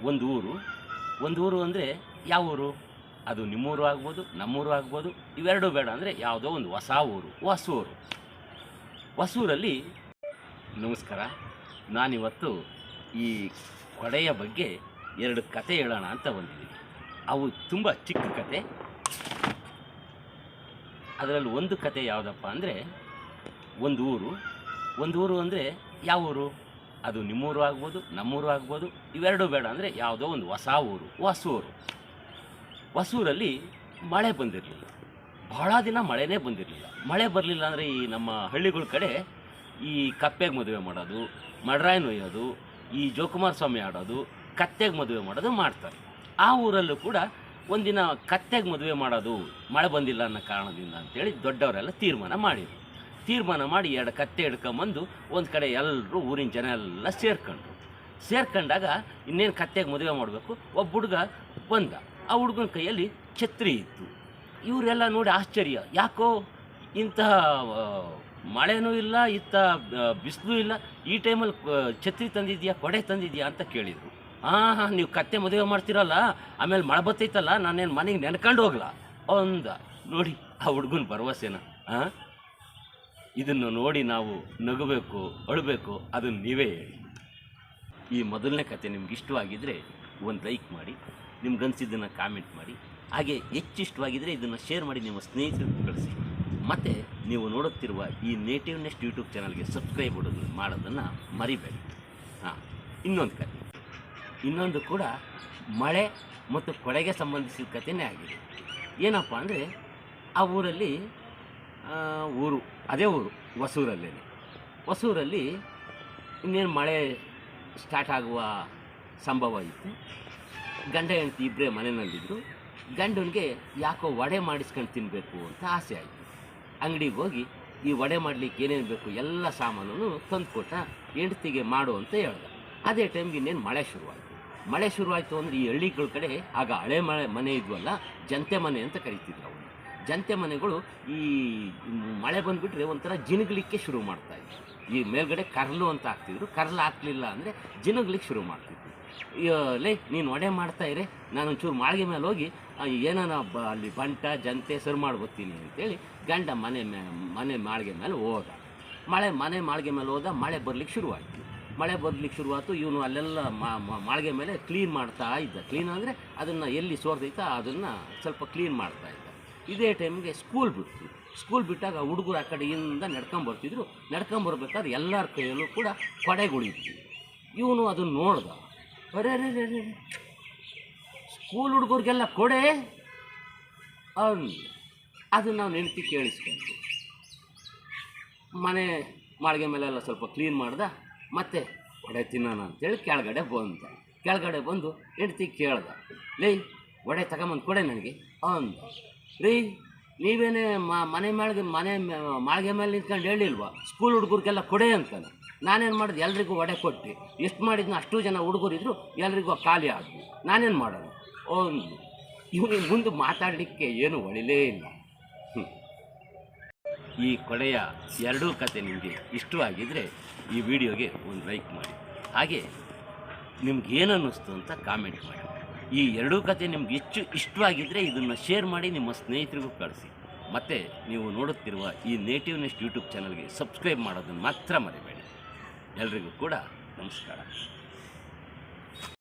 ಒಂದು ಊರು ಅಂದರೆ ಯಾವ ಊರು? ಅದು ನಿಮ್ಮೂರು ಆಗ್ಬೋದು, ನಮ್ಮೂರು ಆಗ್ಬೋದು. ಇವೆರಡೂ ಬೇಡ ಅಂದರೆ ಯಾವುದೋ ಒಂದು ಹೊಸ ಊರು, ಹೊಸೂರಲ್ಲಿ. ನಮಸ್ಕಾರ. ನಾನಿವತ್ತು ಈ ಕೊಡೆಯ ಬಗ್ಗೆ 2 ಕತೆ ಹೇಳೋಣ ಅಂತ ಬಂದಿದ್ದೀನಿ. ಅವು ತುಂಬ ಚಿಕ್ಕ ಕತೆ. ಅದರಲ್ಲಿ ಒಂದು ಕತೆ ಯಾವುದಪ್ಪ ಅಂದರೆ, ಒಂದು ಊರು ಅಂದರೆ ಯಾವ ಊರು? ಅದು ನಿಮ್ಮೂರು ಆಗ್ಬೋದು, ನಮ್ಮೂರು ಆಗ್ಬೋದು. ಇವೆರಡೂ ಬೇಡ ಅಂದರೆ ಯಾವುದೋ ಒಂದು ಹೊಸ ಊರು, ಹೊಸೂರಲ್ಲಿ ಮಳೆ ಬಂದಿರಲಿಲ್ಲ. ಭಾಳ ದಿನ ಮಳೆನೇ ಬಂದಿರಲಿಲ್ಲ. ಮಳೆ ಬರಲಿಲ್ಲ ಅಂದರೆ ಈ ನಮ್ಮ ಹಳ್ಳಿಗಳ ಕಡೆ ಈ ಕಪ್ಪೆಗೆ ಮದುವೆ ಮಾಡೋದು, ಮಡ್ರಾಯಿ ನೊಯ್ಯೋದು, ಈ ಜೋಕುಮಾರ ಸ್ವಾಮಿ ಆಡೋದು, ಕತ್ತೆಗೆ ಮದುವೆ ಮಾಡೋದು ಮಾಡ್ತಾರೆ. ಆ ಊರಲ್ಲೂ ಕೂಡ ಒಂದಿನ ಕತ್ತೆಗೆ ಮದುವೆ ಮಾಡೋದು ಮಳೆ ಬಂದಿಲ್ಲ ಅನ್ನೋ ಕಾರಣದಿಂದ ಅಂತೇಳಿ ದೊಡ್ಡವರೆಲ್ಲ ತೀರ್ಮಾನ ಮಾಡಿ 2 ಕತ್ತೆ ಹಿಡ್ಕೊಂಬಂದು ಒಂದು ಕಡೆ ಎಲ್ಲರೂ ಊರಿನ ಜನ ಎಲ್ಲ ಸೇರ್ಕೊಂಡಾಗ ಇನ್ನೇನು ಕತ್ತೆಗೆ ಮದುವೆ ಮಾಡಬೇಕು. ಒಬ್ಬ ಹುಡುಗ ಬಂದ. ಆ ಹುಡುಗನ ಕೈಯಲ್ಲಿ ಛತ್ರಿ ಇತ್ತು. ಇವರೆಲ್ಲ ನೋಡಿ ಆಶ್ಚರ್ಯ, ಯಾಕೋ ಇಂತಹ ಮಳೆನೂ ಇಲ್ಲ, ಬಿಸಿಲು ಇಲ್ಲ, ಈ ಟೈಮಲ್ಲಿ ಛತ್ರಿ ತಂದಿದ್ಯಾ, ಕೊಡೆ ತಂದಿದ್ಯಾ ಅಂತ ಕೇಳಿದರು. ಹಾಂ, ನೀವು ಕತ್ತೆ ಮದುವೆ ಮಾಡ್ತಿರಲ್ಲ, ಆಮೇಲೆ ಮಳೆ ಬರ್ತೈತಲ್ಲ, ನಾನೇನು ಮನೆಗೆ ನೆನ್ಕೊಂಡು ಹೋಗ್ಲಾ ಅಂದ. ನೋಡಿ ಆ ಹುಡುಗನ ಭರವಸೆನ. ಇದನ್ನು ನೋಡಿ ನಾವು ನಗಬೇಕು, ಅಳಬೇಕು, ಅದನ್ನು ನೀವೇ ಹೇಳಿ. ಈ ಮೊದಲನೇ ಕತೆ ನಿಮ್ಗೆ ಇಷ್ಟವಾಗಿದ್ದರೆ ಒಂದು ಲೈಕ್ ಮಾಡಿ, ನಿಮ್ಗನ್ಸಿದ್ದನ್ನು ಕಾಮೆಂಟ್ ಮಾಡಿ, ಹಾಗೆ ಹೆಚ್ಚು ಇಷ್ಟವಾಗಿದ್ದರೆ ಇದನ್ನು ಶೇರ್ ಮಾಡಿ ನಿಮ್ಮ ಸ್ನೇಹಿತರಿಗೆ ಕಳಿಸಿ. ಮತ್ತು ನೀವು ನೋಡುತ್ತಿರುವ ಈ ನೇಟಿವ್ ನೆಸ್ಟ್ ಯೂಟ್ಯೂಬ್ ಚಾನಲ್ಗೆ ಸಬ್ಸ್ಕ್ರೈಬ್ ಮಾಡೋದನ್ನು ಮರಿಬೇಡಿ. ಇನ್ನೊಂದು ಕೂಡ ಮಳೆ ಮತ್ತು ಕೊಡೆಗೆ ಸಂಬಂಧಿಸಿದ ಕಥೆನೇ ಆಗಿದೆ. ಏನಪ್ಪ ಅಂದರೆ, ಆ ಊರಲ್ಲಿ ಅದೇ ಊರು ಹೊಸೂರಲ್ಲಿ ಇನ್ನೇನು ಮಳೆ ಸ್ಟಾರ್ಟ್ ಆಗುವ ಸಂಭವ ಇತ್ತು. ಗಂಡ ಹೆಂಡತಿ ಇಬ್ಬರೇ ಮನೆಯಲ್ಲಿದ್ದರು. ಗಂಡನಿಗೆ ಯಾಕೋ ವಡೆ ಮಾಡಿಸ್ಕೊಂಡು ತಿನ್ನಬೇಕು ಅಂತ ಆಸೆ ಆಯಿತು. ಅಂಗಡಿಗೆ ಹೋಗಿ ಈ ವಡೆ ಮಾಡಲಿಕ್ಕೆ ಏನೇನು ಬೇಕು ಎಲ್ಲ ಸಾಮಾನು ತಂದುಕೊಟ್ಟ. ಹೆಂಡತಿಗೆ ಮಾಡು ಅಂತ ಹೇಳ್ದ. ಅದೇ ಟೈಮ್ಗೆ ಇನ್ನೇನು ಮಳೆ ಶುರುವಾಯಿತು ಅಂದರೆ ಈ ಹಳ್ಳಿಗಳ ಕಡೆ ಆಗ ಹಳೆ ಮನೆ ಇದ್ವಲ್ಲ, ಜಂತೆ ಮನೆ ಅಂತ ಕರಿತಿದ್ರು. ಅವರು ಜಂತೆ ಮನೆಗಳು ಈ ಮಳೆ ಬಂದುಬಿಟ್ರೆ ಒಂಥರ ಜಿನುಗಲಿಕ್ಕೆ ಶುರು ಮಾಡ್ತಾಯಿದ್ರು. ಈ ಮೇಲ್ಗಡೆ ಕರ್ಲು ಅಂತ ಹಾಕ್ತಿದ್ರು. ಕರ್ಲು ಹಾಕ್ಲಿಲ್ಲ ಅಂದರೆ ಜಿನುಗ್ಲಿಕ್ಕೆ ಶುರು ಮಾಡ್ತಿದ್ರು. ನೀನು ವಡೆ ಮಾಡ್ತಾಯಿರೆ, ನಾನೊಂಚೂರು ಮಾಳಿಗೆ ಮೇಲೆ ಹೋಗಿ ಏನಾನ ಅಲ್ಲಿ ಬಂಟ ಜಂತೆ ಸರ್ ಮಾಡ್ಬೋತೀನಿ ಅಂತೇಳಿ ಗಂಡ ಮನೆ ಮಾಳಿಗೆ ಮೇಲೆ ಹೋದ. ಮನೆ ಮಾಳಿಗೆ ಮೇಲೆ ಹೋದ. ಮಳೆ ಬರಲಿಕ್ಕೆ ಶುರುವಾಯಿತು. ಇವನು ಅಲ್ಲೆಲ್ಲ ಮಾಳಿಗೆ ಮೇಲೆ ಕ್ಲೀನ್ ಮಾಡ್ತಾ ಇದ್ದ. ಕ್ಲೀನ್ ಅಂದರೆ ಅದನ್ನು ಎಲ್ಲಿ ಸೋರ್ದೈತ ಅದನ್ನು ಸ್ವಲ್ಪ ಕ್ಲೀನ್ ಮಾಡ್ತಾ ಇದ್ದ. ಇದೇ ಟೈಮ್ಗೆ ಸ್ಕೂಲ್ ಬಿಟ್ಟಾಗ ಹುಡುಗರು ಆ ಕಡೆಯಿಂದ ನಡ್ಕೊಂಬರ್ಬೇಕಾದ್ರೆ ಎಲ್ಲರ ಕೈಯಲ್ಲೂ ಕೂಡ ಕೊಡೆಗಳಿದ್ವು. ಇವನು ಅದನ್ನು ನೋಡ್ದ. ಅರೆ ಸ್ಕೂಲ್ ಹುಡುಗರಿಗೆಲ್ಲ ಕೊಡೆ ಅದನ್ನು ನಾವು ನೆನಪಿ ಕೇಳಿಸ್ಕೊಂಡು ಮನೆ ಮಾಳಿಗೆ ಮೇಲೆಲ್ಲ ಸ್ವಲ್ಪ ಕ್ಲೀನ್ ಮಾಡ್ದ. ಮತ್ತೆ ವಡೆ ತಿನ್ನೋಣ ಅಂತೇಳಿ ಕೆಳಗಡೆ ಬಂದು ಹೆಂಡ್ತಿ ಕೇಳ್ದ, ವಡೆ ತಗೊಂಬಂದು ಕೊಡೆ ನನಗೆ ಅಂದ. ನೀವೇನೇ ಮನೆ ಮಾಳಿಗೆ ಮೇಲೆ ನಿಂತ್ಕೊಂಡು ಹೇಳಿಲ್ವಾ ಸ್ಕೂಲ್ ಹುಡುಗರಿಗೆಲ್ಲ ಕೊಡೆ ಅಂತಾನೆ. ನಾನೇನು ಮಾಡಿದೆ, ಎಲ್ರಿಗೂ ವಡೆ ಕೊಟ್ಟು ಎಷ್ಟು ಮಾಡಿದ್ನೋ ಅಷ್ಟು ಜನ ಹುಡುಗರಿದ್ರು, ಎಲ್ರಿಗೂ ಖಾಲಿ ಆದ್ವು. ನಾನೇನು ಮಾಡೋದು ಅಂದು. ಇವನಿಗೆ ಮುಂದೆ ಮಾತಾಡಲಿಕ್ಕೆ ಏನು ಒಳಿಲೇ ಇಲ್ಲ. ಈ ಕೊಡೆಯ 2 ಕತೆ ನಿಮಗೆ ಇಷ್ಟವಾಗಿದ್ದರೆ ಈ ವಿಡಿಯೋಗೆ ಒಂದು ಲೈಕ್ ಮಾಡಿ. ಹಾಗೆ ನಿಮ್ಗೆ ಏನು ಅನ್ನಿಸ್ತು ಅಂತ ಕಾಮೆಂಟ್ ಮಾಡಿ. ಈ 2 ಕತೆ ನಿಮ್ಗೆ ಹೆಚ್ಚು ಇಷ್ಟವಾಗಿದ್ದರೆ ಇದನ್ನು ಶೇರ್ ಮಾಡಿ ನಿಮ್ಮ ಸ್ನೇಹಿತರಿಗೂ ಕಳಿಸಿ. ಮತ್ತು ನೀವು ನೋಡುತ್ತಿರುವ ಈ ನೇಟಿವ್ ನೆಸ್ಟ್ ಯೂಟ್ಯೂಬ್ ಚಾನಲ್ಗೆ ಸಬ್ಸ್ಕ್ರೈಬ್ ಮಾಡೋದನ್ನು ಮಾತ್ರ ಮರಿಬೇಡಿ. ಎಲ್ರಿಗೂ ಕೂಡ ನಮಸ್ಕಾರ.